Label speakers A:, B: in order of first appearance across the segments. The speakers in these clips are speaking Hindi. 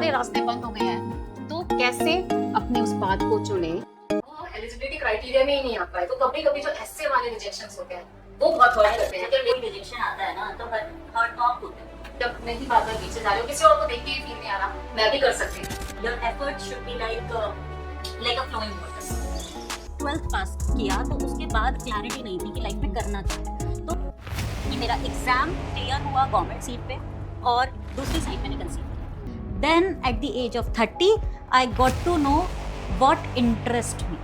A: सारे रास्ते बंद हो गए हैं, तो कैसे अपने उस बात को चुने।
B: एलिजिबिलिटी क्राइटेरिया में ही नहीं आता है, तो कभी कभी जो ऐसे वाले रिजेक्शंस होते हैं वो बहुत हर्ट करते हैं।
C: जब कोई रिजेक्शन आता है ना तो हर्ट टॉप होते हैं।
B: जब नहीं बात में पीछे जा रहे हो, किसी और को देख के ही फील नहीं आ रहा मैं भी कर सकती हूँ।
C: Your effort should be like a flowing water. 12th pass किया तो उसके बाद क्लैरिटी नहीं थी कि लाइफ में करना क्या है। तो ये मेरा एग्जाम क्लियर हुआ गवर्नमेंट सीट पे और दूसरी साइड मैंने कंसीव किया। Then at the age of 30 I got to know what interest me.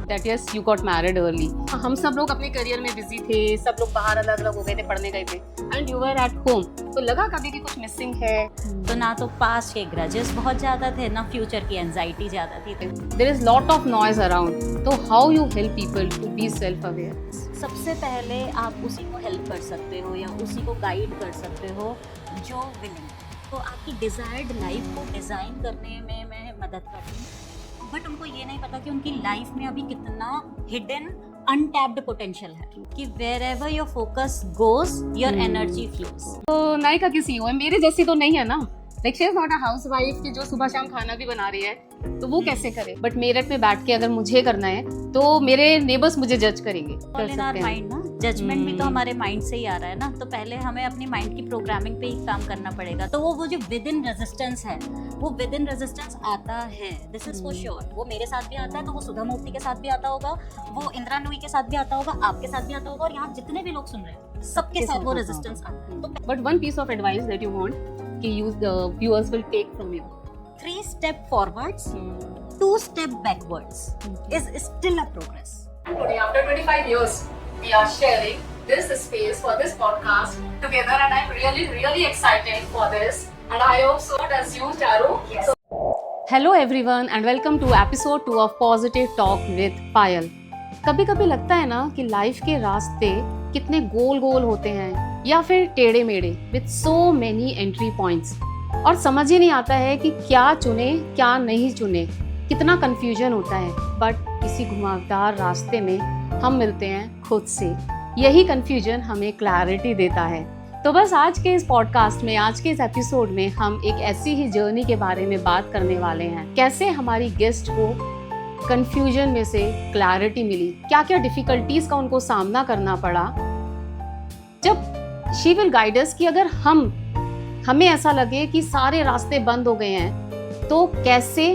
A: That yes you got married early. हम सब लोग अपने करियर में बिजी थे, सब लोग बाहर अलग अलग हो गए थे, पढ़ने गए थे, and you were at home. तो लगा कभी कि कुछ मिसिंग है?
C: तो ना तो पास्ट के ग्रजेस बहुत ज़्यादा थे, ना फ्यूचर की एंजाइटी ज़्यादा थी।
A: There is lot of noise around, तो how you help people to be self aware?
C: सबसे पहले आप उसी को हेल्प कर सकते हो या उसी को गाइड कर सकते हो जो विलिंग। तो आपकी डिज़ायर्ड लाइफ को डिज़ाइन करने में मैं मदद करती हूँ, बट उनको ये नहीं पता कि उनकी लाइफ में अभी कितना हिडन अनटैप्ड पोटेंशियल है कि wherever your focus goes your energy flows.
A: तो नायिका की सीईओ है, मेरे जैसी तो नहीं है ना। Like she is not a housewife की जो सुबह शाम खाना भी बना रही है, तो वो कैसे करे? बट मेरठ में बैठ के अगर मुझे करना है तो मेरे नेबर्स मुझे जज करेंगे।
C: ऑल इन आवर माइंड ना, जजमेंट भी तो हमारे माइंड से ही आ रहा है ना। तो पहले हमें अपनी माइंड की प्रोग्रामिंग पे ही काम करना पड़ेगा। तो वो जो विद इन रेजिस्टेंस है, वो विद इन रेजिस्टेंस आता है, दिस इज फॉर श्योर। वो मेरे साथ भी आता है, तो वो सुधा मूर्ति के साथ भी आता होगा, वो इंदिरा नूई के साथ भी आता होगा, आपके साथ भी आता होगा, और यहाँ जितने भी लोग सुन रहे हैं सबके साथ वो रेजिस्टेंस आता है। तो
A: but one piece of advice that you want कि you the viewers will take from you?
C: 3 step forwards, 2 step backwards is still a progress.
B: And today, after 25 years, we are sharing this space for this podcast together, and I'm really excited for this. And I hope so does you, Charu.
C: Yes.
A: Hello everyone and welcome to episode 2 of Positive Talk with Payal. कभी कभी लगता है ना कि लाइफ के रास्ते कितने गोल गोल होते हैं या फिर टेढ़े मेढ़े with so many entry points, और समझ ही नहीं आता है कि क्या चुने क्या नहीं चुने। कितना कंफ्यूजन होता है। बट इसी घुमावदार रास्ते में हम मिलते हैं खुद से। यही कंफ्यूजन हमें क्लैरिटी देता है। तो बस आज के इस पॉडकास्ट में, आज के इस एपिसोड में हम एक ऐसी ही जर्नी के बारे में बात करने वाले हैं। कैसे हमारी गेस्ट को कंफ्यूजन में से क्लैरिटी मिली, क्या क्या डिफिकल्टीज का उनको सामना करना पड़ा। जब शी विल गाइड अस कि अगर हमें ऐसा लगे कि सारे रास्ते बंद हो गए हैं, तो कैसे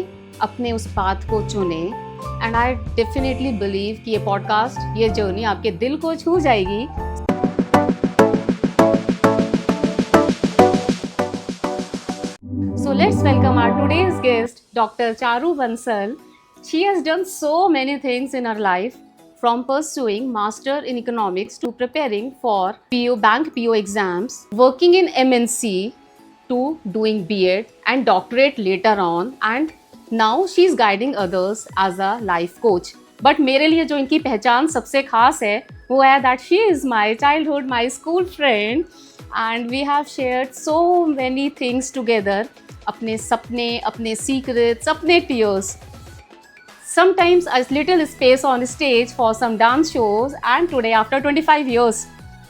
A: अपने उस पाथ को चुने। एंड आई डेफिनेटली बिलीव कि ये पॉडकास्ट, ये जर्नी आपके दिल को छू जाएगी। So let's welcome our today's guest, Dr. Charu Bansal. She has done so many things in her life, from pursuing Master in Economics to preparing for bank PO exams, working in MNC to doing B.Ed and doctorate later on, and now she's guiding others as a life coach. But मेरे लिए जो इनकी पहचान सबसे खास है वो है that she is my childhood, my school friend, and we have shared so many things together. अपने सपने, अपने secrets, अपने tears. Sometimes a little space on stage for some dance shows, and today after 25 years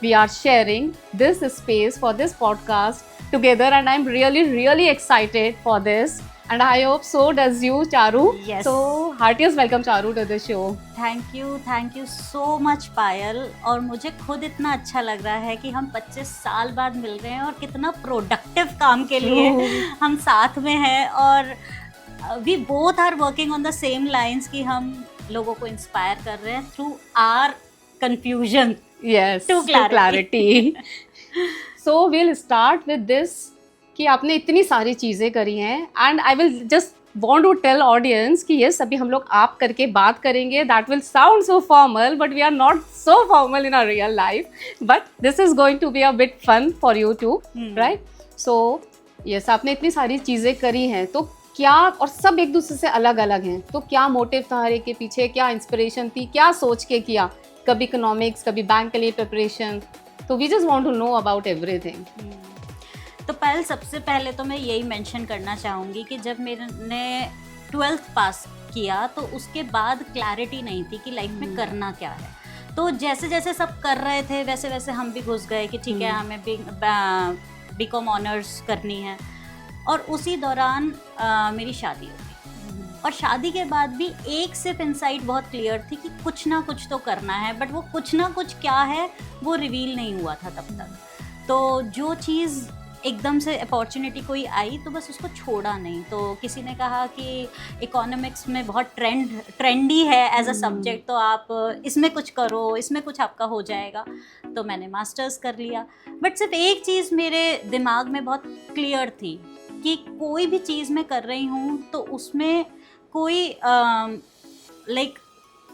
A: we are sharing this space for this podcast together, and I'm really excited for this, and I hope so does you, Charu.
C: Yes.
A: So heartiest welcome, Charu, to the show.
C: Thank you so much Payal. और मुझे खुद इतना अच्छा लग रहा है कि हम 25 साल बाद मिल रहे हैं और कितना प्रोडक्टिव काम के लिए हम साथ में हैं, और we both are working on the same lines कि हम लोगों को इंस्पायर कर रहे हैं through our confusion
A: Yes,
C: to clarity.
A: So we'll start with this कि आपने इतनी सारी चीज़ें करी हैं, and I will just want to tell audience कि yes, अभी हम लोग आप करके बात करेंगे. That will sound so formal, but we are not so formal in our real life. But this is going to be a bit fun for you too, right? So yes, आपने इतनी सारी चीज़ें करी हैं, तो क्या, और सब एक दूसरे से अलग अलग हैं, तो क्या मोटिव था हर एक के पीछे, क्या इंस्पिरेशन थी, क्या सोच के किया? कभी इकोनॉमिक्स, कभी बैंक के लिए प्रिपरेशन, तो we just want to know about everything.
C: तो पहले सबसे पहले तो मैं यही मेंशन करना चाहूँगी कि जब मैंने 12th पास किया तो उसके बाद क्लैरिटी नहीं थी कि लाइफ में करना क्या है। तो जैसे जैसे सब कर रहे थे वैसे वैसे हम भी घुस गए कि ठीक है हमें बीकॉम ऑनर्स करनी है। और उसी दौरान मेरी शादी हो गई। और शादी के बाद भी एक सिर्फ इनसाइट बहुत क्लियर थी कि कुछ ना कुछ तो करना है, बट वो कुछ ना कुछ क्या है वो रिवील नहीं हुआ था तब तक। तो जो चीज़ एकदम से अपॉर्चुनिटी कोई आई तो बस उसको छोड़ा नहीं। तो किसी ने कहा कि इकोनॉमिक्स में बहुत ट्रेंडी है एज अ सब्जेक्ट, तो आप इसमें कुछ करो, इसमें कुछ आपका हो जाएगा। तो मैंने मास्टर्स कर लिया। बट सिर्फ एक चीज़ मेरे दिमाग में बहुत क्लियर थी कि कोई भी चीज़ मैं कर रही हूँ तो उसमें कोई लाइक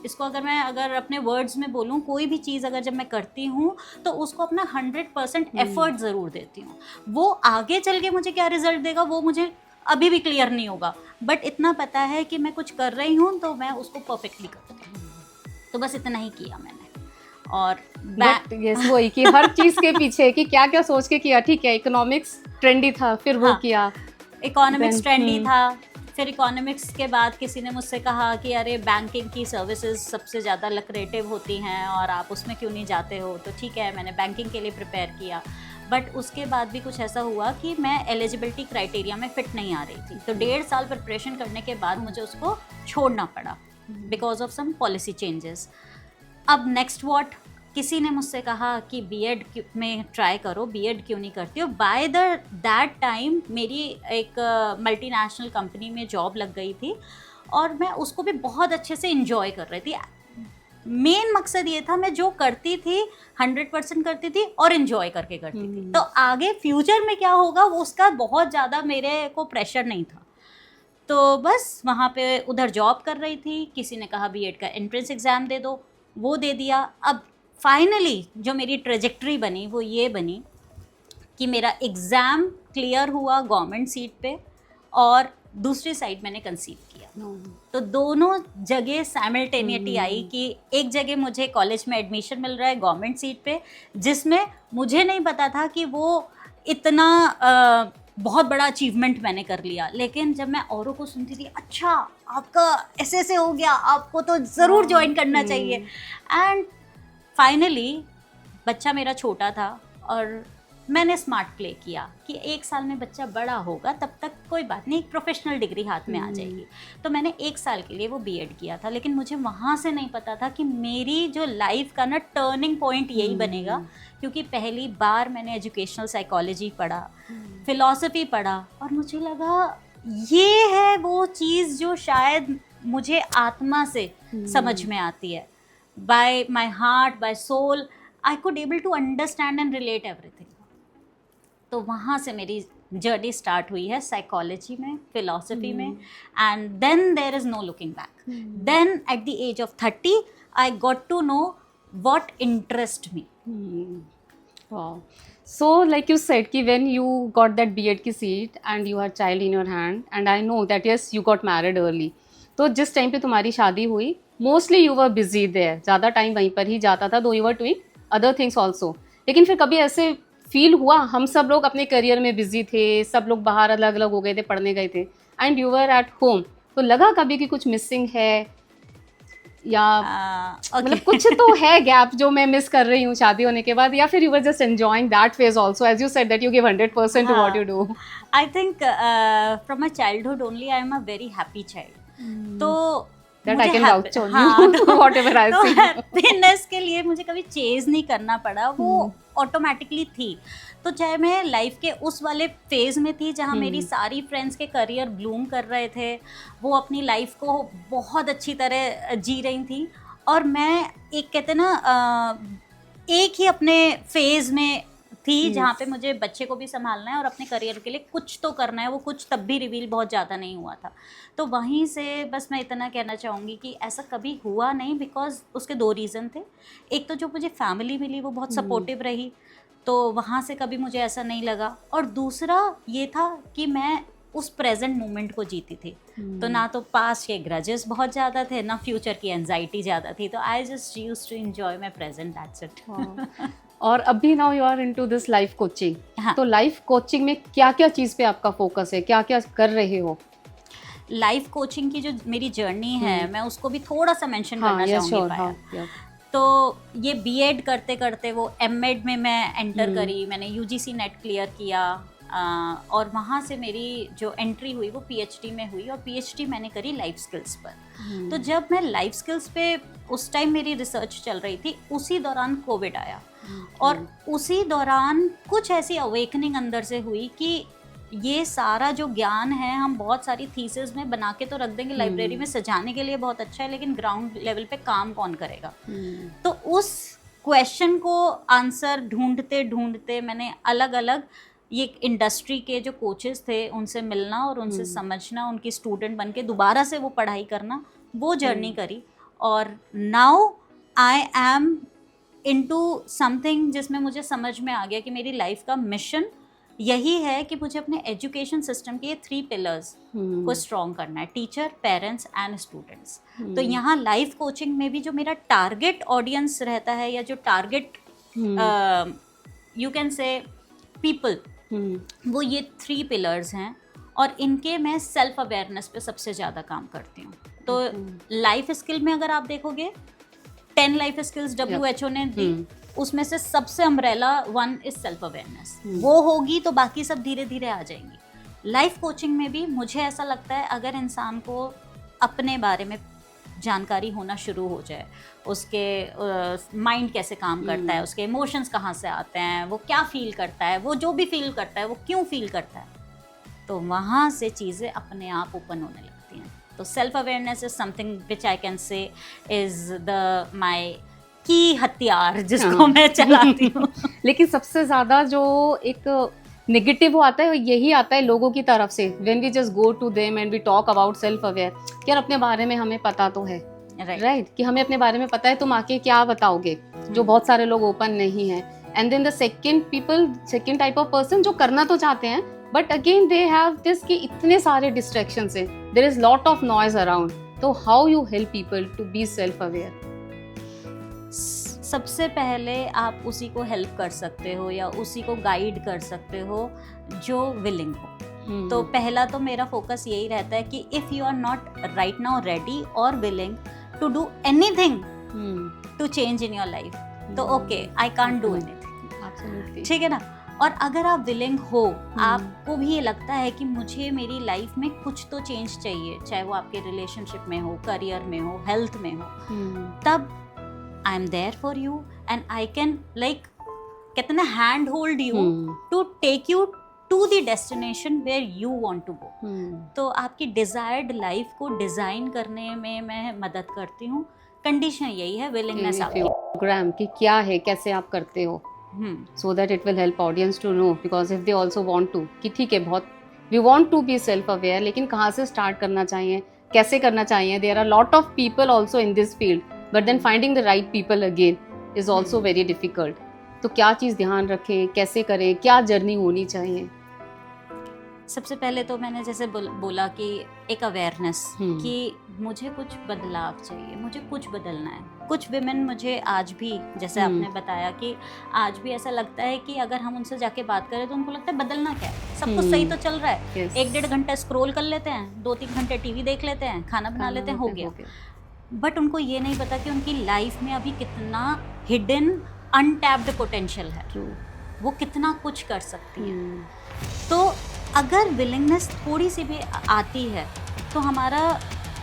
C: इसको अगर अपने वर्ड्स में बोलूँ, कोई भी चीज़ अगर जब मैं करती हूँ तो उसको अपना 100% एफर्ट ज़रूर देती हूँ। वो आगे चल के मुझे क्या रिजल्ट देगा वो मुझे अभी भी क्लियर नहीं होगा, बट इतना पता है कि मैं कुछ कर रही हूँ तो मैं उसको परफेक्टली करती हूँ। तो बस इतना ही किया मैंने। और
A: यस वही कि हर चीज के पीछे कि क्या क्या सोच के किया। ठीक है, इकोनॉमिक्स ट्रेंडी था, फिर वो किया,
C: इकोनॉमिक्स ट्रेंडी था। फिर इकोनॉमिक्स के बाद किसी ने मुझसे कहा कि अरे बैंकिंग की सर्विसेज सबसे ज़्यादा लक्रेटिव होती हैं और आप उसमें क्यों नहीं जाते हो। तो ठीक है, मैंने बैंकिंग के लिए प्रिपेयर किया, बट उसके बाद भी कुछ ऐसा हुआ कि मैं एलिजिबिलिटी क्राइटेरिया में फ़िट नहीं आ रही थी। तो 1.5 साल प्रिपरेशन करने के बाद मुझे उसको छोड़ना पड़ा because of some policy changes. अब नेक्स्ट व्हाट, किसी ने मुझसे कहा कि बीएड में ट्राई करो, बीएड क्यों नहीं करती हो। बाय दैट टाइम मेरी एक मल्टीनेशनल कंपनी में जॉब लग गई थी और मैं उसको भी बहुत अच्छे से इंजॉय कर रही थी। मेन मकसद ये था, मैं जो करती थी 100% करती थी और इंजॉय करके करती थी। तो आगे फ्यूचर में क्या होगा वो उसका बहुत ज़्यादा मेरे को प्रेशर नहीं था। तो बस वहाँ पे उधर जॉब कर रही थी। किसी ने कहा बीएड का एंट्रेंस एग्ज़ाम दे दो, वो दे दिया। अब फाइनली जो मेरी ट्रेजेक्ट्री बनी वो ये बनी कि मेरा एग्ज़ाम क्लियर हुआ गवर्नमेंट सीट पे और दूसरी साइड मैंने कंसीव किया। तो दोनों जगह साइमल्टेनियसली आई कि एक जगह मुझे कॉलेज में एडमिशन मिल रहा है गवर्नमेंट सीट पे, जिसमें मुझे नहीं पता था कि वो इतना बहुत बड़ा अचीवमेंट मैंने कर लिया। लेकिन जब मैं औरों को सुनती थी, अच्छा आपका ऐसे हो गया, आपको तो ज़रूर ज्वाइन करना चाहिए। एंड फाइनली बच्चा मेरा छोटा था और मैंने स्मार्ट प्ले किया कि 1 साल में बच्चा बड़ा होगा, तब तक कोई बात नहीं, एक प्रोफेशनल डिग्री हाथ में आ जाएगी। तो मैंने 1 साल के लिए वो बीएड किया था। लेकिन मुझे वहाँ से नहीं पता था कि मेरी जो लाइफ का ना टर्निंग पॉइंट यही बनेगा, क्योंकि पहली बार मैंने एजुकेशनल साइकोलॉजी पढ़ा, फिलॉसफी पढ़ा और मुझे लगा ये है वो चीज़ जो शायद मुझे आत्मा से समझ में आती है। By my heart, by soul, I could able to understand and relate everything. तो वहाँ से मेरी जर्नी स्टार्ट हुई है साइकोलॉजी में, फिलॉसफी में, and then there is no looking back. Then at the age of 30 I got to know what interest me.
A: Wow. So like you said कि when you got that B.Ed की seat and you had child in your hand, and I know that yes you got married early. तो जिस टाइम पे तुम्हारी शादी हुई mostly you were busy there, ज़्यादा टाइम वहीं पर ही जाता था, though you were doing other things also. लेकिन फिर कभी ऐसे फील हुआ, हम सब लोग अपने करियर में बिजी थे, सब लोग बाहर अलग अलग हो गए थे, पढ़ने गए थे, and you were at home, तो लगा कभी कि कुछ मिसिंग है या मतलब कुछ तो है गैप जो मैं मिस कर रही हूँ शादी होने के बाद, या फिर you were just enjoying that phase also, as you said that you give 100% to what you do?
C: I think from my childhood only I am a very happy child. तो
A: that I can vouch on you, whatever I say.
C: Happiness के लिए मुझे कभी चेज नहीं करना पड़ा, वो ऑटोमेटिकली थी। तो चाहे मैं लाइफ के उस वाले फेज में थी जहाँ मेरी सारी फ्रेंड्स के करियर ब्लूम कर रहे थे, वो अपनी लाइफ को बहुत अच्छी तरह जी रही थी, और मैं एक कहते ना एक ही अपने फेज में थी जहाँ पे मुझे बच्चे को भी संभालना है और अपने करियर के लिए कुछ तो करना है। वो कुछ तब भी रिवील बहुत ज़्यादा नहीं हुआ था। तो वहीं से बस मैं इतना कहना चाहूँगी कि ऐसा कभी हुआ नहीं, बिकॉज उसके 2 रीज़न थे। एक तो जो मुझे फैमिली मिली वो बहुत सपोर्टिव रही, तो वहाँ से कभी मुझे ऐसा नहीं लगा, और दूसरा ये था कि मैं उस प्रेजेंट मोमेंट को जीती थी। तो ना तो पास्ट के ग्रजेस बहुत ज़्यादा थे, ना फ्यूचर की एंजाइटी ज़्यादा थी। तो I just used to enjoy my present, that's it.
A: और अभी now you are into this life coaching.
C: हाँ।
A: तो लाइफ कोचिंग में क्या क्या चीज़ पे आपका फोकस है, क्या क्या कर रहे हो?
C: लाइफ कोचिंग की जो मेरी जर्नी है मैं उसको भी थोड़ा सा मेंशन करना चाहूँगी पायल। तो ये बीएड करते करते वो एमएड में मैं एंटर करी, मैंने यूजीसी नेट क्लियर किया, और वहाँ से मेरी जो एंट्री हुई वो पीएचडी में हुई, और पीएचडी मैंने करी लाइफ स्किल्स पर। तो जब मैं लाइफ स्किल्स पे उस टाइम मेरी रिसर्च चल रही थी, उसी दौरान कोविड आया, और उसी दौरान कुछ ऐसी अवेकनिंग अंदर से हुई कि ये सारा जो ज्ञान है हम बहुत सारी थीसिस में बना के तो रख देंगे, लाइब्रेरी में सजाने के लिए बहुत अच्छा है, लेकिन ग्राउंड लेवल पे काम कौन करेगा। तो उस क्वेश्चन को आंसर ढूंढते ढूंढते मैंने अलग अलग ये इंडस्ट्री के जो कोचेस थे उनसे मिलना और उनसे समझना, उनकी स्टूडेंट बन के दोबारा से वो पढ़ाई करना, वो जर्नी करी। और now I am into something जिसमें मुझे समझ में आ गया कि मेरी लाइफ का मिशन यही है कि मुझे अपने एजुकेशन सिस्टम के 3 पिलर्स को स्ट्रॉन्ग करना है, टीचर, पेरेंट्स एंड स्टूडेंट्स। तो यहाँ लाइफ कोचिंग में भी जो मेरा टारगेट ऑडियंस रहता है, या जो target you can say people, वो ये 3 पिलर्स हैं, और इनके मैं सेल्फ अवेयरनेस पे सबसे ज़्यादा काम करती हूँ। तो लाइफ स्किल में अगर आप देखोगे 10 लाइफ स्किल्स WHO ने दी, उसमें से सबसे अम्ब्रेला 1 इज सेल्फ अवेयरनेस। वो होगी तो बाकी सब धीरे धीरे आ जाएंगी। लाइफ कोचिंग में भी मुझे ऐसा लगता है अगर इंसान को अपने बारे में जानकारी होना शुरू हो जाए, उसके माइंड कैसे काम करता है, उसके इमोशंस कहाँ से आते हैं, वो क्या फील करता है, वो जो भी फील करता है वो क्यों फील करता है, तो वहाँ से चीज़ें अपने आप ओपन होने लगती हैं। तो self awareness is something which I can say is the my की हथियार जिसको मैं चलाती हूँ।
A: लेकिन सबसे ज़्यादा जो एक नेगेटिव वो आता है, यही आता है लोगों की तरफ से, when we just go to them and we talk about self aware, यार अपने बारे में हमें पता तो है, राइट कि हमें अपने बारे में पता है, तुम आके क्या बताओगे, जो बहुत सारे लोग ओपन नहीं है। And then the second type of person जो करना तो चाहते हैं, but again they have this कि इतने सारे डिस्ट्रैक्शंस हैं, there is lot of noise around. तो how you help people to be self aware?
C: सबसे पहले आप उसी को हेल्प कर सकते हो या उसी को गाइड कर सकते हो जो विलिंग हो। तो पहला तो मेरा फोकस यही रहता है कि if you are not right now ready और willing to do anything to change in your life, तो okay, I can't do anything, ठीक है ना। और अगर आप विलिंग हो, आपको भी ये लगता है कि मुझे मेरी लाइफ में कुछ तो चेंज चाहिए, चाहे वो आपके रिलेशनशिप में हो, करियर में हो, हेल्थ में हो, तब I am there for you and I can like कहते ना hand hold you to take you to the destination where you want to go। तो आपकी desired life को डिज़ाइन करने में मैं मदद करती हूँ। कंडीशन यही है, willingness आपकी।
A: प्रोग्राम कि क्या है, कैसे आप करते हो, so that it will help audience to know, because if they also want to कि ठीक है, बहुत we want to be self aware, लेकिन कहाँ से स्टार्ट करना चाहिए, कैसे करना चाहिए। There are lot of people also in this field, but then finding the right people again is also very difficult। तो क्या चीज़ ध्यान रखें, कैसे करें, क्या जर्नी होनी चाहिए?
C: सबसे पहले तो मैंने जैसे बोला कि एक अवेयरनेस कि मुझे कुछ बदलाव चाहिए, मुझे कुछ बदलना है। कुछ विमेन मुझे आज भी, जैसे आपने बताया कि आज भी ऐसा लगता है कि अगर हम उनसे जाके बात करें तो उनको लगता है बदलना क्या है, सब कुछ सही तो चल रहा है, 1-1.5 घंटा स्क्रॉल कर लेते हैं, 2-3 घंटे टीवी देख लेते हैं, खाना बना लेते हैं, हो गया। बट उनको ये नहीं पता कि उनकी लाइफ में अभी कितना हिडन अनटैप्ड पोटेंशियल है, वो कितना कुछ कर सकती है। तो अगर विलिंगनेस थोड़ी सी भी आती है तो हमारा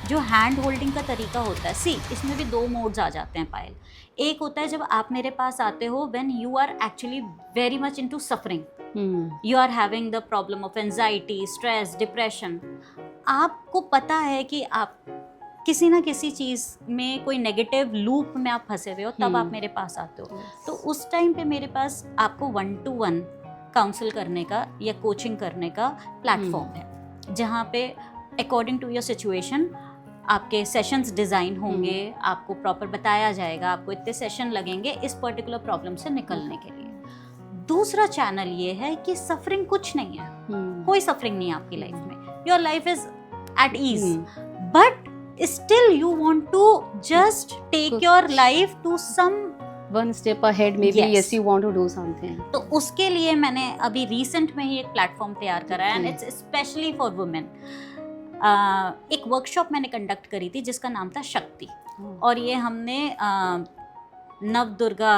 C: जो हैंड होल्डिंग का तरीका होता है, इसमें भी 2 मोड्स आ जाते हैं पायल। एक होता है जब आप मेरे पास आते हो when you are actually very much into suffering, you are having the problem of anxiety, stress, depression, आपको पता है कि आप किसी ना किसी चीज़ में कोई नेगेटिव लूप में आप फंसे हुए हो, तब आप मेरे पास आते हो। तो उस टाइम पे मेरे पास आपको 1-to-1 काउंसिल करने का या कोचिंग करने का प्लेटफॉर्म है, जहाँ पे अकॉर्डिंग टू योर सिचुएशन आपके सेशंस डिज़ाइन होंगे, आपको प्रॉपर बताया जाएगा, आपको इतने सेशन लगेंगे इस पर्टिकुलर प्रॉब्लम से निकलने के लिए। दूसरा चैनल ये है कि सफरिंग कुछ नहीं है, कोई सफरिंग नहीं है आपकी लाइफ में, your life is at ease, but still you want to just take your life to some
A: one step ahead, maybe yes you want to do something।
C: तो उसके लिए मैंने अभी रिसेंट में ही एक प्लेटफॉर्म तैयार करा है, and it's specially for women. एक वर्कशॉप मैंने कंडक्ट करी थी जिसका नाम था शक्ति, और ये हमने नवदुर्गा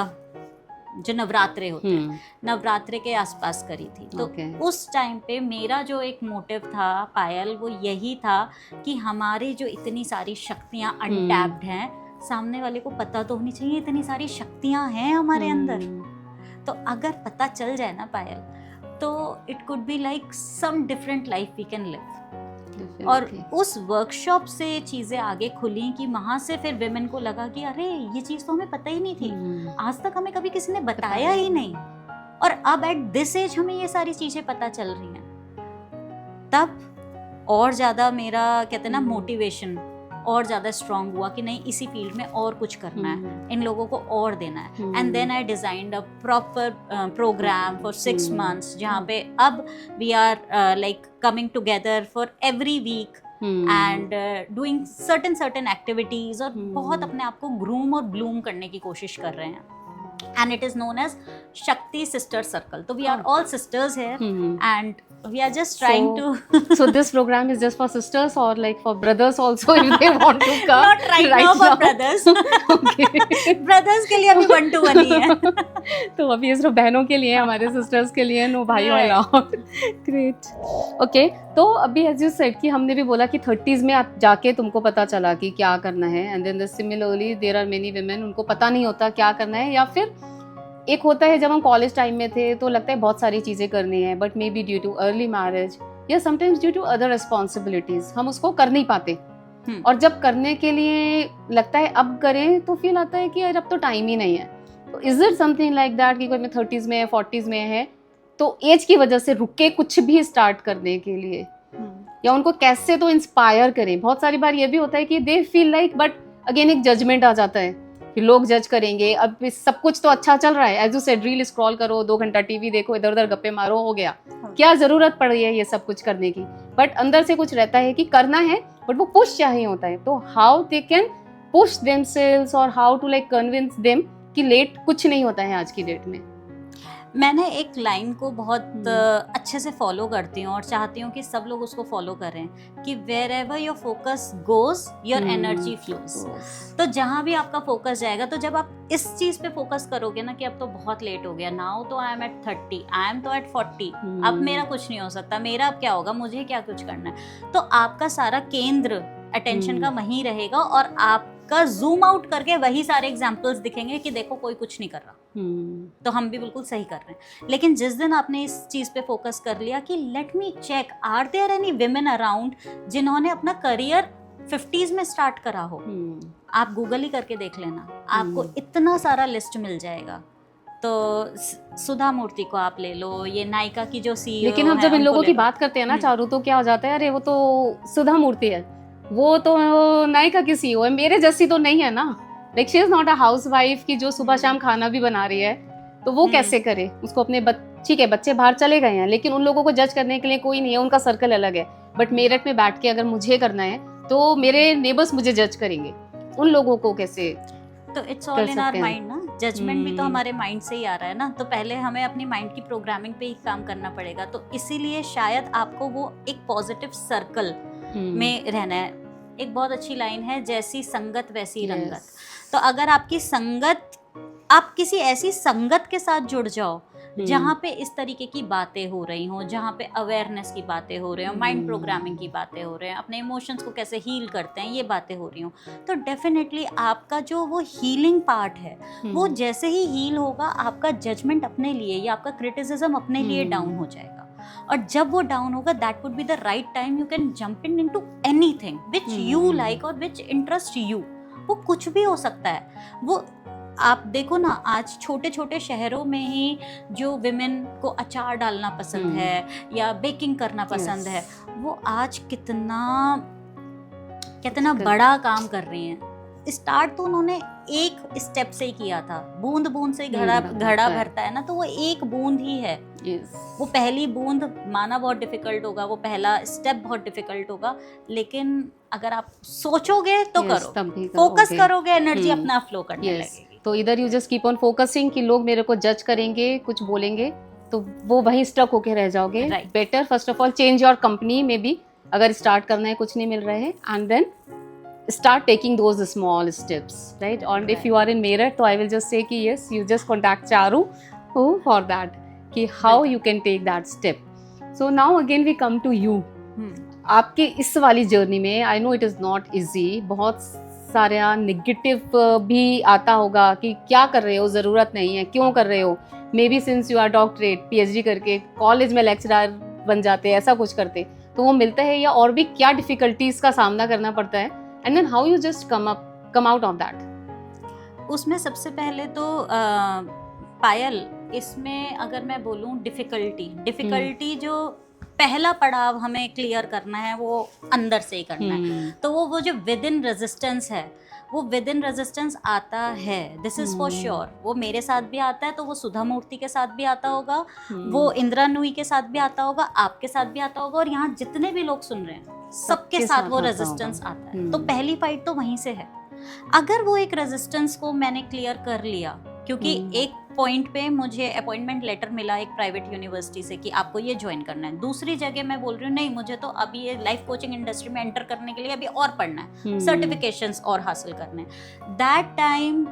C: जो नवरात्रे होते हैं, नवरात्रे के आसपास करी थी। तो
A: Okay.
C: उस टाइम पे मेरा जो एक मोटिव था पायल, वो यही था कि हमारी जो इतनी सारी शक्तियाँ अनटैप्ड हैं, सामने वाले को पता तो होनी चाहिए इतनी सारी शक्तियाँ हैं हमारे अंदर। तो अगर पता चल जाए ना पायल, तो it could be like some different life we can live. और उस वर्कशॉप से चीज़ें आगे खुली कि वहाँ से फिर विमेन को लगा कि अरे ये चीज़ तो हमें पता ही नहीं थी, आज तक हमें कभी किसी ने बताया ही नहीं, और अब एट दिस एज हमें ये सारी चीज़ें पता चल रही हैं। तब और ज़्यादा मेरा कहते हैं ना मोटिवेशन और ज़्यादा स्ट्रांग हुआ कि नहीं, इसी फील्ड में और कुछ करना है, इन लोगों को और देना है। And then I designed a proper program for 6 months, जहाँ पे अब we are like coming together for every week and doing certain activities, और बहुत अपने आप को ग्रूम और ब्लूम करने की कोशिश कर रहे हैं। And it is known as Shakti Sister Circle. So we are all sisters here, and we are just trying to.
A: So this program is just for sisters or like for brothers also if they want to come?
C: Not right now for brothers.
A: Okay.
C: Brothers के लिए अभी 1-to-1 ही है।
A: तो अभी ये सिर्फ बहनों के लिए, हमारे सिस्टर्स के लिए, नो भाई अलाउड। ग्रेट। ओके, तो अभी एज यू सेड कि हमने भी बोला कि 30s में आप जाके तुमको पता चला कि क्या करना है, and then similarly there are many women, उनको पता नहीं होता क्या करना है, या फिर एक होता है जब हम कॉलेज टाइम में थे तो लगता है बहुत सारी चीज़ें करनी है, but maybe due to early marriage या sometimes due to other responsibilities हम उसको कर नहीं पाते। और जब करने के लिए लगता है अब करें तो फील आता है कि यार अब तो टाइम ही नहीं है। तो is it something like that कि कोई में 30s में है, 40s में है, तो एज की वजह से रुके कुछ भी स्टार्ट करने के लिए, या उनको कैसे तो इंस्पायर करें? बहुत सारी बार ये भी होता है कि they feel like, but again एक जजमेंट आ जाता है कि लोग जज करेंगे, अब सब कुछ तो अच्छा चल रहा है, as you said reel scroll करो, 2 घंटा टीवी देखो, इधर उधर गप्पे मारो, हो गया, क्या जरूरत पड़ रही है ये सब कुछ करने की? बट अंदर से कुछ रहता है कि करना है, बट वो पुश चाहिए होता है। तो how they can push themselves और how to like convince them कि लेट कुछ नहीं होता है आज की डेट में?
C: मैंने एक लाइन को बहुत अच्छे से फॉलो करती हूँ और चाहती हूँ कि सब लोग उसको फॉलो करें कि wherever your focus goes your energy flows. तो जहाँ भी आपका फोकस जाएगा, तो जब आप इस चीज़ पे फोकस करोगे ना कि अब तो बहुत लेट हो गया, नाउ तो I am at 30, I am तो एट 40, अब मेरा कुछ नहीं हो सकता, मेरा अब क्या होगा, मुझे क्या कुछ करना है, तो आपका सारा केंद्र अटेंशन का वहीं रहेगा और आपका जूम आउट करके वही सारे एग्जाम्पल्स दिखेंगे कि देखो कोई कुछ नहीं कर रहा, तो हम भी बिल्कुल सही कर रहे हैं। लेकिन जिस दिन आपने इस चीज़ पे फोकस कर लिया कि let me check are there any women around जिन्होंने अपना करियर 50s में स्टार्ट करा हो, आप गूगल ही करके देख लेना, आपको इतना सारा लिस्ट मिल जाएगा। तो सुधा मूर्ति को आप ले लो, ये नायका की जो CEO,
A: लेकिन हम जब इन लोगों की बात करते हैं ना चारू, तो क्या हो जाता है, अरे वो तो सुधा मूर्ति है, वो तो नायका की CEO है, मेरे जैसी तो नहीं है ना। Like she is not a housewife की जो सुबह शाम खाना भी बना रही है, तो वो कैसे करे उसको अपने ठीक है बच्चे बाहर चले गए हैं, लेकिन उन लोगों को जज करने के लिए कोई नहीं है, उनका सर्कल अलग है। बट मेरठ में बैठ के अगर मुझे करना है तो मेरे नेबर्स मुझे जज करेंगे, उन लोगों को कैसे?
C: तो it's all in our mind ना, जजमेंट भी तो हमारे माइंड से ही आ रहा है ना, तो पहले हमें अपनी माइंड की प्रोग्रामिंग पे ही काम करना पड़ेगा। तो इसीलिए शायद आपको वो एक पॉजिटिव सर्कल में रहना है। एक बहुत अच्छी लाइन है, जैसी संगत वैसी रंगत। तो अगर आपकी संगत, आप किसी ऐसी संगत के साथ जुड़ जाओ जहाँ पे इस तरीके की बातें हो रही हों, जहाँ पे अवेयरनेस की बातें हो रही हों, माइंड प्रोग्रामिंग की बातें हो रहे हैं, अपने इमोशंस को कैसे हील करते हैं ये बातें हो रही हों, तो डेफिनेटली आपका जो वो हीलिंग पार्ट है वो जैसे ही हील होगा, आपका जजमेंट अपने लिए या आपका क्रिटिसिज्म अपने लिए डाउन हो जाएगा। और जब वो डाउन होगा, that would be the right time you can jump in into anything which you like और व्हिच इंटरेस्ट यू। वो कुछ भी हो सकता है। वो आप देखो ना, आज छोटे छोटे शहरों में ही जो विमेन को अचार डालना पसंद है या बेकिंग करना पसंद है, वो आज कितना बड़ा काम कर रही हैं। स्टार्ट तो उन्होंने एक स्टेप से ही किया था, बूंद बूंद से घड़ा भरता है ना, तो वो एक बूंद ही है। वो पहली बूंद माना बहुत डिफिकल्ट होगा, वो पहला स्टेप बहुत डिफिकल्ट होगा, लेकिन अगर आप सोचोगे तो करो, फोकस करोगे, एनर्जी अपना फ्लो करने लगेगी।
A: तो इधर you just keep on focusing कि लोग मेरे को जज करेंगे, कुछ बोलेंगे, तो वो वहीं स्टक होके रह जाओगे। Better first of all change your company में भी, अगर स्टार्ट करना है, कुछ नहीं मिल रहा है, and then start taking those small steps, right? And if you are in Meerut, तो I will just say कि yes, you just contact Charu for that, कि how you can take that step. So now again we come to you. आपके इस वाली जर्नी में I know it is not easy, बहुत सारा नेगेटिव भी आता होगा कि क्या कर रहे हो, ज़रूरत नहीं है, क्यों कर रहे हो, maybe since you are doctorate PhD करके कॉलेज में लेक्चरर बन जाते, ऐसा कुछ करते तो वो मिलता है, या और भी क्या डिफ़िकल्टीज़ का सामना करना पड़ता है, and then how you just come out of that?
C: उसमें सबसे पहले तो पायल, इसमें अगर मैं बोलूँ डिफ़िकल्टी जो पहला पड़ाव हमें क्लियर करना है वो अंदर से ही करना है। तो वो जो विद इन रेजिस्टेंस है, वो विद इन रेजिस्टेंस आता है, दिस इज फॉर श्योर। वो मेरे साथ भी आता है, तो वो सुधा मूर्ति के साथ भी आता होगा, वो इंदिरा नूई के साथ भी आता होगा, आपके साथ भी आता होगा, और यहाँ जितने भी लोग सुन रहे हैं सबके साथ वो रेजिस्टेंस आता है। तो पहली फाइट तो वहीं से है। अगर वो एक रेजिस्टेंस को मैंने क्लियर कर लिया, क्योंकि एक पॉइंट पे मुझे अपॉइंटमेंट लेटर मिला एक प्राइवेट यूनिवर्सिटी से कि आपको ये ज्वाइन करना है, दूसरी जगह मैं बोल रही हूँ नहीं, मुझे तो अभी ये लाइफ कोचिंग इंडस्ट्री में एंटर करने के लिए अभी और पढ़ना है, सर्टिफिकेशंस और हासिल करने हैं। दैट टाइम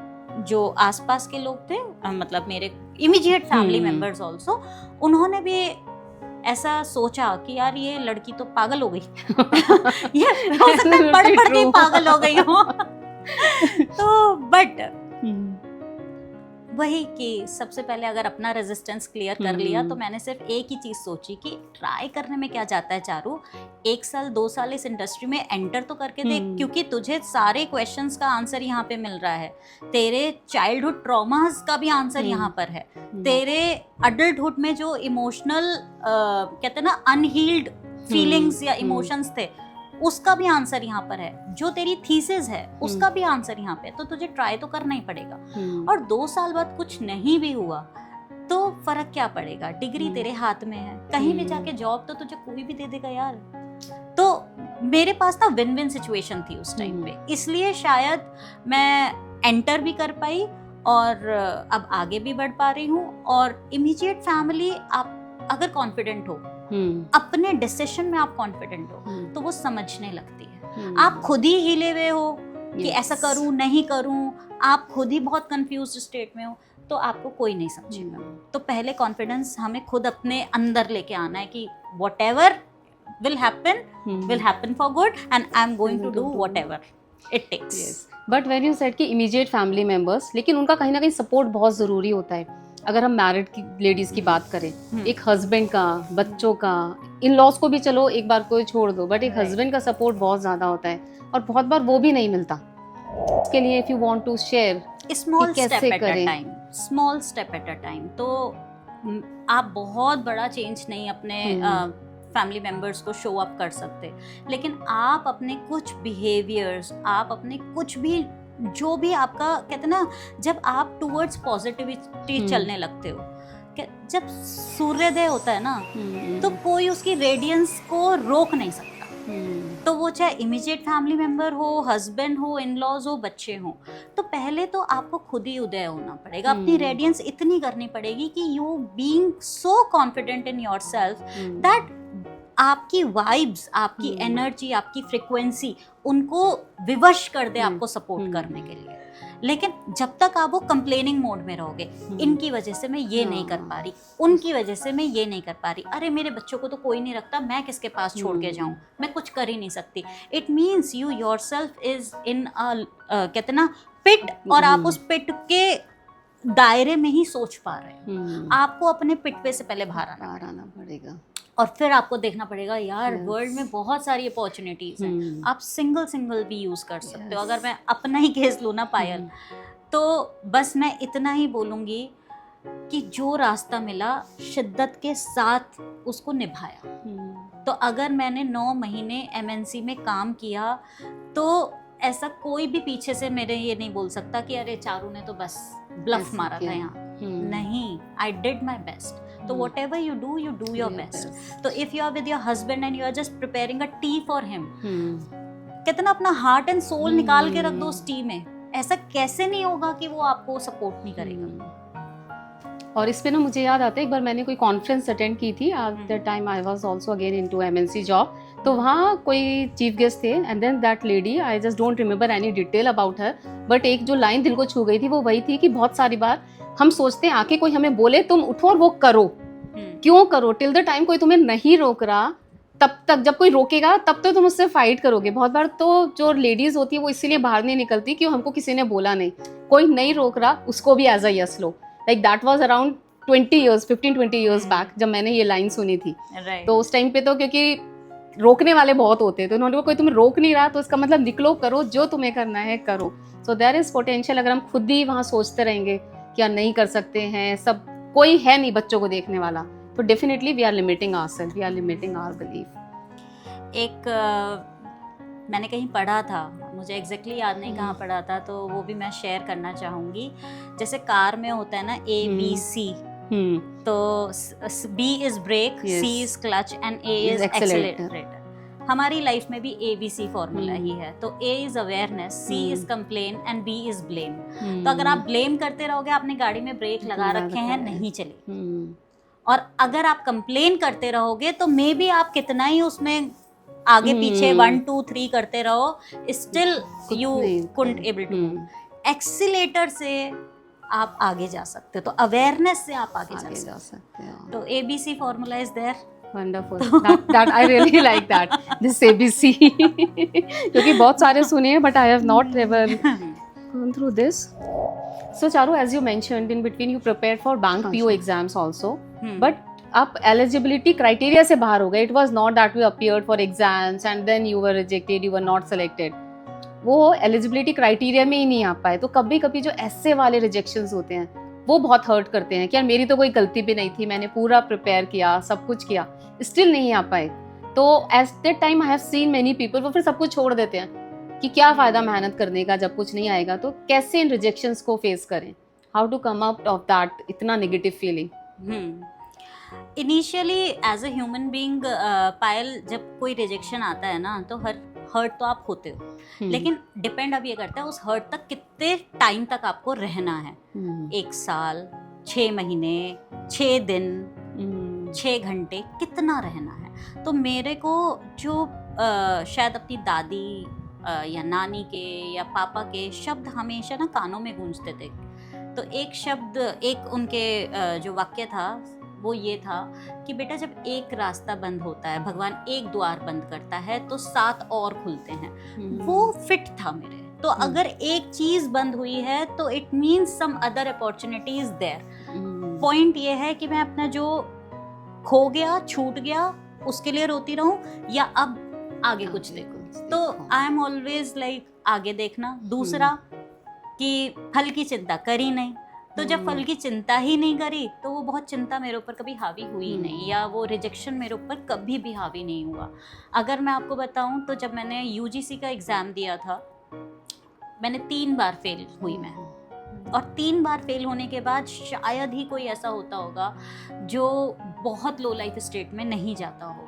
C: जो आसपास के लोग थे, मतलब मेरे इमीडिएट फैमिली मेंबर्स ऑल्सो, उन्होंने भी ऐसा सोचा कि यार ये लड़की तो पागल हो गई ये हो सकता है पढ़ पढ़ के पागल हो गई हो तो बट वही कि सबसे पहले अगर अपना रेजिस्टेंस क्लियर कर लिया, तो मैंने सिर्फ एक ही चीज़ सोची कि ट्राई करने में क्या जाता है चारू, 1 साल 2 साल इस इंडस्ट्री में एंटर तो करके देख, क्योंकि तुझे सारे क्वेश्चंस का आंसर यहाँ पे मिल रहा है, तेरे चाइल्डहुड ट्रॉमास का भी आंसर यहाँ पर है, तेरे अडल्टहुड में जो इमोशनल कहते हैं ना अनहील्ड फीलिंग्स या इमोशंस थे, उसका भी आंसर यहाँ पर है, जो तेरी थीसिस है उसका भी आंसर यहाँ पे, तो तुझे ट्राई तो करना ही पड़ेगा। और 2 साल बाद कुछ नहीं भी हुआ तो फर्क क्या पड़ेगा, डिग्री तेरे हाथ में है, कहीं भी जाके जॉब तो तुझे कोई भी दे देगा यार। तो मेरे पास ना विन विन सिचुएशन थी उस टाइम पे, इसलिए शायद मैं एंटर भी कर पाई और अब आगे भी बढ़ पा रही हूँ। और इमीडिएट फैमिली, आप अगर कॉन्फिडेंट हो, अपने डिसीजन में आप कॉन्फिडेंट हो, तो वो समझने लगती है। आप खुद ही हिले हुए हो कि ऐसा करूं नहीं करूं, आप खुद ही बहुत कंफ्यूज्ड स्टेट में हो, तो आपको कोई नहीं समझेगा। तो पहले कॉन्फिडेंस हमें खुद अपने अंदर लेके आना है कि whatever will happen for good and I'm going to do whatever it takes.
A: But when you said कि इमीडिएट फैमिली मेंबर्स, लेकिन उनका कहीं ना कहीं सपोर्ट बहुत ज़रूरी होता है। अगर हम मैरिड की लेडीज़ की बात करें, एक हस्बैंड का, बच्चों का, इन लॉज को भी चलो एक बार कोई छोड़ दो, बट एक हस्बैंड का सपोर्ट बहुत ज़्यादा होता है और बहुत बार वो भी नहीं मिलता। इसके लिए if you want to share
C: small step at a time, तो आप बहुत बड़ा चेंज नहीं अपने फैमिली मेंबर्स को शो अप कर सकते, लेकिन आप अपने कुछ बिहेवियर्स, आप अपने कुछ भी जो भी आपका कहते हैं ना, जब आप टूवर्ड्स पॉजिटिविटी चलने लगते हो, जब सूर्योदय होता है ना, तो कोई उसकी रेडियंस को रोक नहीं सकता। तो वो चाहे इमीडिएट फैमिली मेंबर हो, हस्बैंड हो, इन लॉज हो, बच्चे हो, तो पहले तो आपको खुद ही उदय होना पड़ेगा, अपनी रेडियंस इतनी करनी पड़ेगी कि you being so confident in yourself that आपकी वाइब्स, आपकी एनर्जी, आपकी फ्रिक्वेंसी उनको विवश कर दे आपको सपोर्ट करने के लिए। लेकिन जब तक आप वो कंप्लेनिंग मोड में रहोगे, इनकी वजह से मैं ये नहीं कर पा रही, उनकी वजह से मैं ये नहीं कर पा रही, अरे मेरे बच्चों को तो कोई नहीं रखता, मैं किसके पास छोड़ के जाऊं, मैं कुछ कर ही नहीं सकती, it means you yourself is in a कहते ना पिट, और आप उस पिट के दायरे में ही सोच पा रहे हैं। आपको अपने पिट पे से पहले बाहर आना पड़ेगा, और फिर आपको देखना पड़ेगा यार वर्ल्ड में बहुत सारी अपॉर्चुनिटीज हैं, आप सिंगल भी यूज कर सकते हो। अगर मैं अपना ही केस लूँ ना पायल, तो बस मैं इतना ही बोलूँगी कि जो रास्ता मिला शिद्दत के साथ उसको निभाया। तो अगर मैंने 9 महीने MNC में काम किया, तो ऐसा कोई भी पीछे से मेरे ये नहीं बोल सकता कि अरे चारू ने तो बस ब्लफ मारा था यहाँ, नहीं, आई डिड माई बेस्ट। तो whatever you do your best. तो if you are with your husband and you are just preparing a tea for him, कहते ना अपना हार्ट एंड सोल निकाल के रख दो उस टी में, ऐसा कैसे नहीं होगा कि वो आपको सपोर्ट नहीं करेगा।
A: और इस पे ना मुझे याद आता है, एक बार मैंने कोई कॉन्फ्रेंस अटेंड की थी, at that time I was also again into MNC job, तो वहाँ कोई चीफ गेस्ट थे and then that lady, I just don't remember any detail about her, but एक जो लाइन दिल को छू गई थी वो वही थी कि बहुत सारी बार हम सोचते हैं आके कोई हमें बोले तुम उठो और वो करो, क्यों करो, टिल द टाइम कोई तुम्हें नहीं रोक रहा तब तक, जब कोई रोकेगा तब तो तुम उससे फाइट करोगे। बहुत बार तो जो लेडीज होती है वो इसीलिए बाहर नहीं निकलती कि हमको किसी ने बोला नहीं, कोई नहीं रोक रहा उसको भी as a yes low. Like that was around 15-20 years back जब मैंने ये लाइन सुनी थी। तो उस टाइम पे तो क्योंकि रोकने वाले बहुत होते हैं तो उन्होंने कोई तुम्हें रोक नहीं रहा तो इसका मतलब निकलो, करो जो तुम्हें करना है करो। So there is potential. अगर हम खुद ही वहाँ सोचते रहेंगे क्या नहीं कर सकते हैं, सब कोई है नहीं बच्चों को देखने वाला, तो definitely we are limiting ourselves, we are limiting our belief.
C: एक मैंने कहीं पढ़ा था, मुझे एग्जैक्टली याद नहीं कहाँ पढ़ा था, तो वो भी मैं शेयर करना चाहूँगी। जैसे कार में होता है ना ABC, तो B is brake,
A: Yes.
C: C is clutch and A is
A: Accelerator.
C: Accelerator. हमारी लाइफ में भी ABC फॉर्मूला ही है। तो A is awareness, C is complain and B is blame. तो अगर आप ब्लेम करते रहोगे आपने गाड़ी में ब्रेक लगा रखे हैं नहीं चलेगी, और अगर आप कंप्लेन करते रहोगे तो मे बी आप कितना ही उसमें आगे पीछे 1 2 3 करते रहो, still you couldn't able to move. Accelerator से आप आगे जा सकते हो, तो अवेयरनेस से आप आगे जा सकते हो। तो ABC formula is there.
A: Wonderful. That I really like that. This ABC. क्योंकि बहुत सारे सुने हैं, but I have not ever gone through this. So Charu, as you mentioned, in between you prepared for bank PO exams also, but आप eligibility criteria से बाहर हो गए. It was not that you appeared for exams and then you were rejected, you were not selected. वो eligibility criteria में ही नहीं आ पाए. तो कभी कभी जो ऐसे वाले rejections होते हैं वो बहुत हर्ट करते हैं कि यार मेरी तो कोई गलती भी नहीं थी, मैंने पूरा प्रिपेयर किया, सब कुछ किया, स्टिल नहीं आ पाए। तो eight that time I have seen many people, वो फिर सब कुछ छोड़ देते हैं कि क्या फायदा मेहनत करने का जब कुछ नहीं आएगा। तो कैसे इन रिजेक्शंस को फेस करें, how to come out of that इतना negative feeling?
C: Initially as a human being Payal, जब कोई रिजेक्शन आता है ना तो हर्ट तो आप होते हो, लेकिन डिपेंड अब ये करता है उस हर्ट तक कितने टाइम तक आपको रहना है। 1 साल, 6 महीने, 6 दिन, 6 घंटे, कितना रहना है। तो मेरे को जो शायद अपनी दादी या नानी के या पापा के शब्द हमेशा ना कानों में गूंजते थे। तो एक शब्द, एक उनके जो वाक्य था वो ये था कि बेटा जब एक रास्ता बंद होता है, भगवान एक द्वार बंद करता है तो 7 और खुलते हैं। वो फिट था मेरे। तो अगर एक चीज बंद हुई है तो it means some other opportunity is there. Point ये है कि मैं अपना जो खो गया, छूट गया, उसके लिए रोती रहूं या अब आगे कुछ देखूं। तो आई एम ऑलवेज लाइक आगे देखना। दूसरा कि फल की चिंता करी नहीं, तो जब फल की चिंता ही नहीं करी तो वो बहुत चिंता मेरे ऊपर कभी हावी हुई नहीं, या वो रिजेक्शन मेरे ऊपर कभी भी हावी नहीं हुआ। अगर मैं आपको बताऊं तो जब मैंने UGC का एग्ज़ाम दिया था, मैंने 3 बार फेल हुई मैं, और 3 बार फेल होने के बाद शायद ही कोई ऐसा होता होगा जो बहुत लो लाइफ स्टेट में नहीं जाता होगा।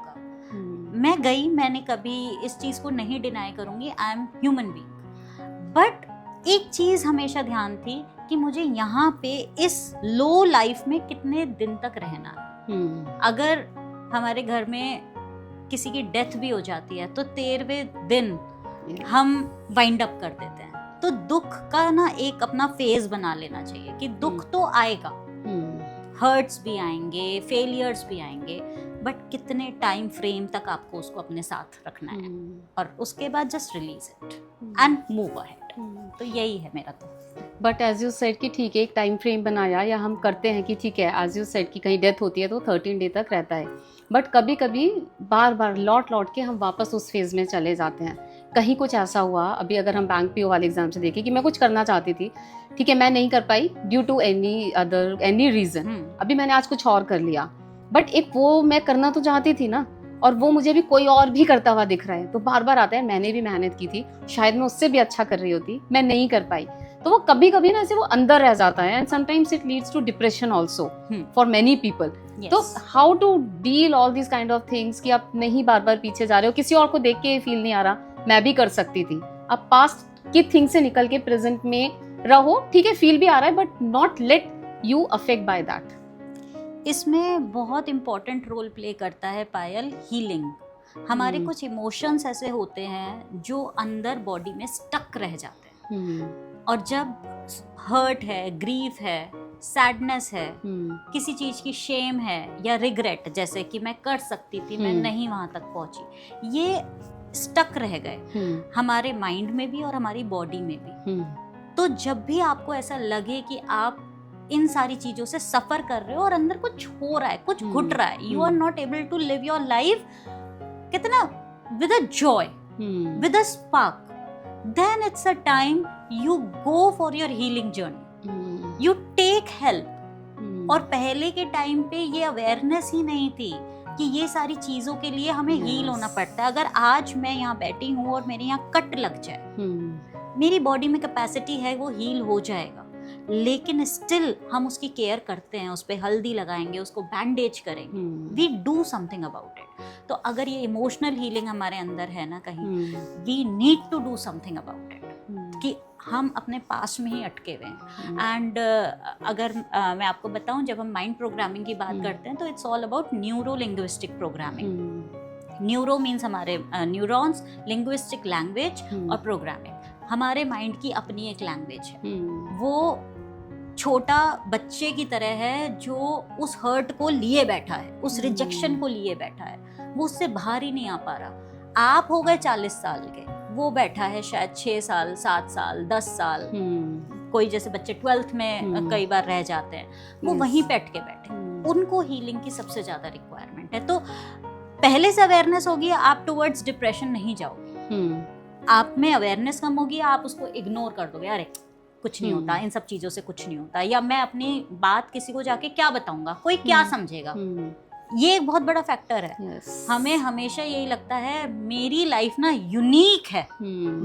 C: मैं गई, मैंने कभी इस चीज़ को नहीं डिनाई करूँगी, I am human being. But एक चीज़ हमेशा ध्यान थी कि मुझे यहाँ पे इस लो लाइफ में कितने दिन तक रहना है। अगर हमारे घर में किसी की डेथ भी हो जाती है तो 13वें दिन हम वाइंड अप कर देते हैं। तो दुख का ना एक अपना फेज बना लेना चाहिए कि दुख तो आएगा, हर्ट्स भी आएंगे, फेलियर्स भी आएंगे, बट कितने टाइम फ्रेम तक आपको उसको अपने साथ रखना है, और उसके बाद just release it and move ahead. तो यही है मेरा। तो
A: बट एज यू सेड कि ठीक है एक टाइम फ्रेम बनाया या हम करते हैं कि ठीक है, एज यू सेड कि कहीं डेथ होती है तो 13 डे तक रहता है, बट कभी कभी बार बार लौट के हम वापस उस फेज़ में चले जाते हैं। कहीं कुछ ऐसा हुआ, अभी अगर हम बैंक PO वाले एग्जाम से देखें कि मैं कुछ करना चाहती थी, ठीक है मैं नहीं कर पाई ड्यू टू एनी रीज़न, अभी मैंने आज कुछ और कर लिया, बट एक वो मैं करना तो चाहती थी ना, और वो मुझे भी कोई और भी करता हुआ दिख रहा है, तो बार बार आता है मैंने भी मेहनत की थी, शायद मैं उससे भी अच्छा कर रही होती, मैं नहीं कर पाई। तो वो कभी कभी ना ऐसे वो अंदर रह जाता है, and sometimes it leads to depression also for many people. तो how to deal all this kind of things कि आप नहीं बार बार पीछे जा रहे हो, किसी और को देख के फील नहीं आ रहा मैं भी कर सकती थी, आप पास्ट की थिंग से निकल के प्रेजेंट में रहो, ठीक है फील भी आ रहा है, but not let you affect by that.
C: इसमें बहुत इम्पोर्टेंट रोल प्ले करता है पायल हीलिंग। हमारे कुछ इमोशंस ऐसे होते हैं जो अंदर बॉडी में स्टक रह जाते हैं, और जब हर्ट है, ग्रीफ है, सैडनेस है, किसी चीज की शेम है या रिग्रेट, जैसे कि मैं कर सकती थी, मैं नहीं वहां तक पहुंची, ये स्टक रह गए हमारे माइंड में भी और हमारी बॉडी में भी। तो जब भी आपको ऐसा लगे कि आप इन सारी चीजों से सफर कर रहे हो और अंदर कुछ हो रहा है, कुछ घुट रहा है, you are not able to live your life, कितना with a joy, with a spark, then it's a time you go for your healing journey, you take help. और पहले के टाइम पे ये अवेयरनेस ही नहीं थी कि ये सारी चीजों के लिए हमें हील होना पड़ता है। अगर आज मैं यहाँ बैठी हूँ और मेरे यहाँ कट लग जाए, मेरी बॉडी में कैपेसिटी है, वो हील हो जाएगा, लेकिन स्टिल हम उसकी केयर करते हैं, उस पर हल्दी लगाएंगे, उसको बैंडेज करेंगे, we do something about it. तो अगर ये इमोशनल हीलिंग हमारे अंदर है ना कहीं, we need to do something about it, कि हम अपने पास में ही अटके हुए हैं। एंड अगर मैं आपको बताऊं, जब हम माइंड प्रोग्रामिंग की बात करते हैं तो it's all about neuro linguistic programming. Neuro means हमारे न्यूरॉन्स, लिंग्विस्टिक लैंग्वेज, और प्रोग्रामिंग हमारे माइंड की अपनी एक लैंग्वेज है। वो छोटा बच्चे की तरह है जो उस हर्ट को लिए बैठा है, उस रिजेक्शन को लिए बैठा है, वो उससे बाहर ही नहीं आ पा रहा। आप हो गए 40 साल के, वो बैठा है शायद 6 साल, 7 साल, 10 साल, कोई जैसे बच्चे 12th में कई बार रह जाते हैं, वो वहीं पे अटके बैठे, उनको हीलिंग की सबसे ज्यादा रिक्वायरमेंट है। तो पहले से अवेयरनेस होगी, आप टुवर्ड्स डिप्रेशन नहीं जाओगे। आप में अवेयरनेस कम होगी, आप उसको इग्नोर कर दोगे, अरे कुछ नहीं होता, इन सब चीजों से कुछ नहीं होता, या मैं अपनी बात किसी को जाके क्या बताऊंगा, कोई क्या समझेगा। ये एक बहुत बड़ा फैक्टर है। हमें हमेशा यही लगता है मेरी लाइफ ना यूनिक है,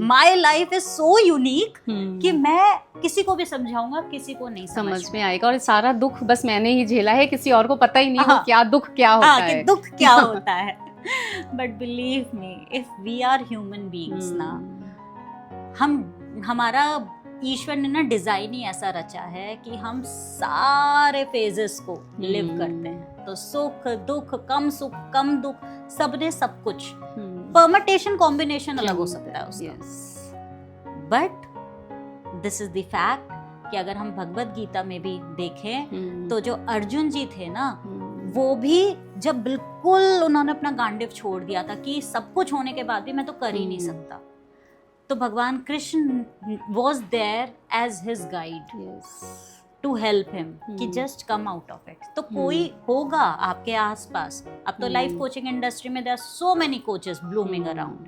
C: my life is so unique कि मैं किसी को भी समझाऊंगा, किसी को नहीं समझ में
A: आएगा, और सारा दुख बस मैंने ही झेला है, किसी और को पता ही नहीं वो क्या दुख क्या होता है,
C: कि दुख क्या होता है। But believe me, if we are human beings ना, हमारा ईश्वर ने ना डिजाइन ही ऐसा रचा है कि हम सारे फेजेस को लिव करते हैं। तो सुख दुख, कम सुख कम दुख, सबने सब कुछ, परमिटेशन कॉम्बिनेशन अलग हो सकता है उसका, but this is the fact कि अगर हम भगवत गीता में भी देखें तो जो अर्जुन जी थे ना, वो भी जब बिल्कुल उन्होंने अपना गांडीव छोड़ दिया था कि सब कुछ होने के बाद भी मैं तो कर ही नहीं सकता, तो भगवान Krishna was there as his guide to help him कि just come out of it। तो कोई होगा आपके आसपास। अब तो लाइफ कोचिंग इंडस्ट्री में there are so many coaches blooming around,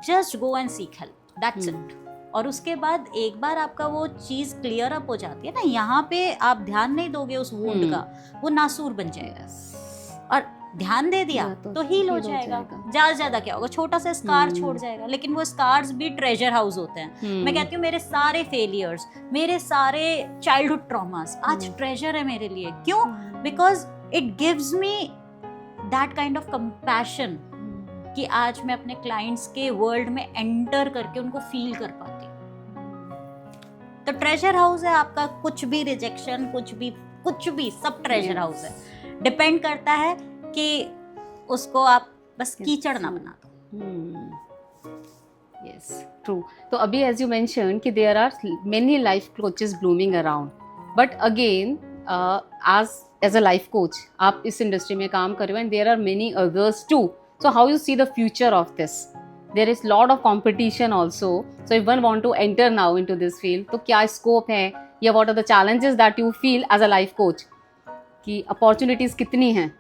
C: just go and seek help, that's it। और उसके बाद एक बार आपका वो चीज क्लियर अप हो जाती है ना, यहाँ पे आप ध्यान नहीं दोगे उस वुंड का, वो नासूर बन जाएगा, और ध्यान दे दिया तो हील हो जाएगा। ज्यादा ज्यादा क्या होगा, छोटा सा स्कार छोड़ जाएगा, लेकिन वो स्कार्स भी ट्रेजर हाउस होते हैं। मैं कहती हूँ मेरे सारे फेलियर्स, मेरे सारे चाइल्डहुड ट्रॉमास आज ट्रेजर है मेरे लिए। क्यों? Because it gives me that kind of compassion कि आज मैं अपने क्लाइंट्स के वर्ल्ड में एंटर करके उनको फील कर पाती हूँ। तो ट्रेजर हाउस है आपका, कुछ भी रिजेक्शन, कुछ भी सब ट्रेजर हाउस है। डिपेंड करता है कि उसको आप बस कीचड़ ना बना दो।
A: Yes, true. तो अभी as you mentioned कि there are many life coaches blooming around, but again as a life coach आप इस इंडस्ट्री में काम कर रहे हो and there are many others too. So how you see the future of this? There is lot of competition also. So if one want to enter now into this field, तो क्या scope है या what are the challenges that you feel as a life coach कि opportunities कितनी हैं?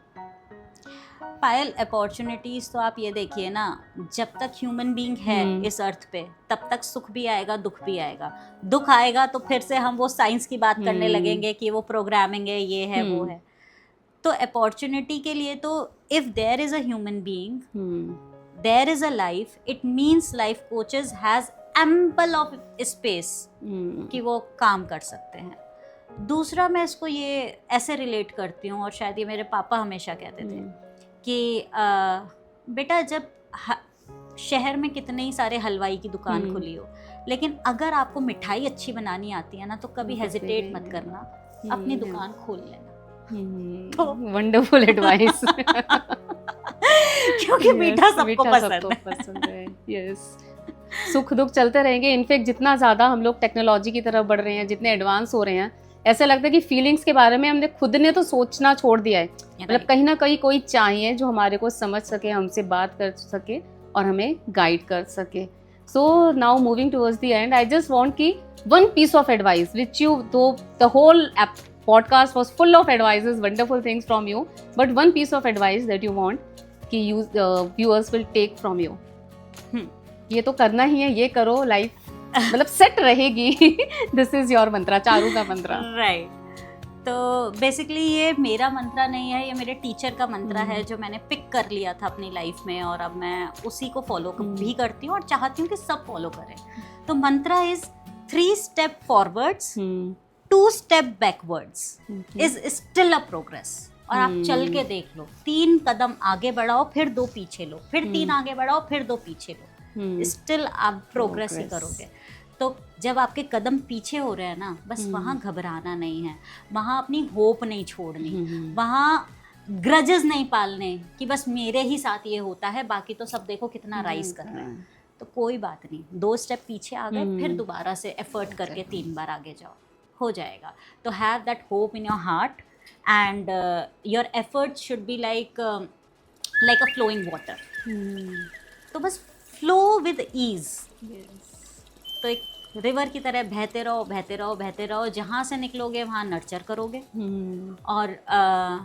C: पायल, अपॉर्चुनिटीज तो आप ये देखिए ना, जब तक ह्यूमन बीइंग है इस अर्थ पे तब तक सुख भी आएगा, दुख भी आएगा। दुख आएगा तो फिर से हम वो साइंस की बात करने लगेंगे कि वो प्रोग्रामिंग है, ये है, वो है। तो अपॉर्चुनिटी के लिए तो if there is a human being, there is a life, it means life coaches has ample of space कि वो काम कर सकते हैं। दूसरा, मैं इसको ये ऐसे रिलेट करती हूँ, और शायद ये मेरे पापा हमेशा कहते थे कि बेटा जब शहर में कितने ही सारे हलवाई की दुकान खुली हो, लेकिन अगर आपको मिठाई अच्छी बनानी आती है ना तो कभी हेजिटेट मत करना, अपनी दुकान खोल लेना।
A: तो वंडरफुल एडवाइस।
C: क्योंकि मीठा सबको
A: पसंद है। यस, सुख दुख चलते रहेंगे। इनफैक्ट जितना ज़्यादा हम लोग टेक्नोलॉजी की तरफ बढ़ रहे हैं, जितने एडवांस हो रहे हैं, ऐसा लगता है कि फीलिंग्स के बारे में हमने खुद ने तो सोचना छोड़ दिया है। मतलब कहीं ना कहीं कोई चाहिए जो हमारे को समझ सके, हमसे बात कर सके और हमें गाइड कर सके। So now moving towards the end, I just want की one piece of advice which you, though the whole podcast was full of advices, wonderful things from you, but one piece of advice that you want कि viewers will take from you. ये तो करना ही है, ये करो, लाइफ मतलब सेट रहेगी। दिस इज योर मंत्रा, चारू का मंत्रा।
C: राइट। तो बेसिकली ये मेरा मंत्रा नहीं है, ये मेरे टीचर का मंत्रा है जो मैंने पिक कर लिया था अपनी लाइफ में, और अब मैं उसी को फॉलो भी करती हूँ और चाहती हूँ कि सब फॉलो करें। तो मंत्रा is 3 step forwards, 2 step backwards is still a progress। और आप चल के देख लो, 3 कदम आगे बढ़ाओ, फिर 2 पीछे लो, फिर 3 आगे बढ़ाओ, फिर 2 पीछे लो, स्टिल आप प्रोग्रेस ही करोगे। तो जब आपके कदम पीछे हो रहे हैं ना, बस वहाँ घबराना नहीं है, वहाँ अपनी होप नहीं छोड़नी, वहाँ ग्रजेस नहीं पालने कि बस मेरे ही साथ ये होता है, बाकी तो सब देखो कितना राइज कर रहे हैं। तो कोई बात नहीं, 2 स्टेप पीछे आ गए, फिर दोबारा से एफर्ट करके 3 बार आगे जाओ, हो जाएगा। तो have that hope in your heart and your effort should be like a flowing water. तो बस फ्लो विद ईज। तो एक रिवर की तरह बहते रहो, बहते रहो, बहते रहो, जहाँ से निकलोगे वहाँ नर्चर करोगे। और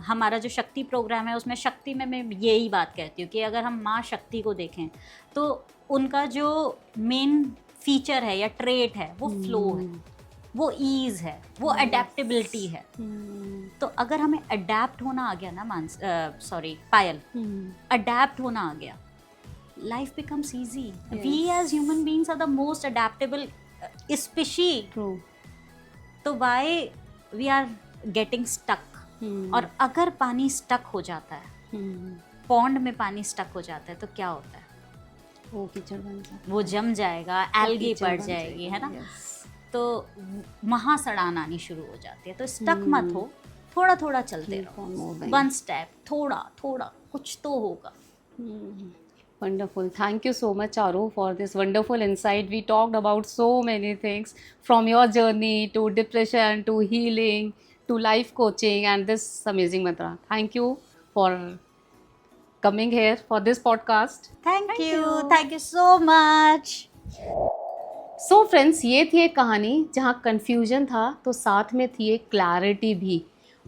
C: हमारा जो शक्ति प्रोग्राम है उसमें शक्ति में मैं यही बात कहती हूँ कि अगर हम माँ शक्ति को देखें तो उनका जो मेन फीचर है या ट्रेट है वो फ्लो है, वो ईज है, वो अडेप्टेबिलिटी है। तो अगर हमें अडेप्ट होना आ गया ना पायल, अडेप्ट होना आ गया, life becomes easy. Yes. We as human beings are the most adaptable species.
A: True.
C: तो why we are getting stuck? और अगर पानी स्टक हो जाता है, पॉन्ड में पानी स्टक हो जाता है तो क्या होता है?
A: वो कीचड़ बन जाता है,
C: वो जम जाएगा, एल्गी पड़ जाएगी, है ना? तो वहाँ सड़ान आनी शुरू हो जाती है। तो स्टक मत हो, थोड़ा थोड़ा चलते रहो, 1 step, थोड़ा थोड़ा कुछ तो होगा।
A: Wonderful. Thank you so much, Charu, for this wonderful insight. We talked about so many things, from your journey to depression to healing to life coaching and this amazing mantra. Thank you for coming here for this podcast.
C: Thank you so much.
A: So friends, ये थी एक कहानी जहाँ confusion था तो साथ में थी एक clarity भी।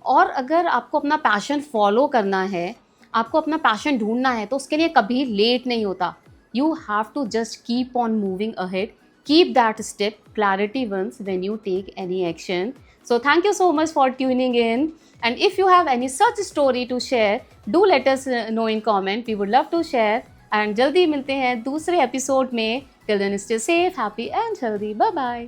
A: और अगर आपको अपना पैशन फॉलो करना है, आपको अपना पैशन ढूंढना है, तो उसके लिए कभी लेट नहीं होता। You have to just keep on moving ahead, keep that step, clarity once when you take any action. So thank you so much for tuning in, and if you have any such story to share, do let us know in comment, we would love to share. And जल्दी मिलते हैं दूसरे एपिसोड में। Till then stay safe, happy and healthy, bye bye.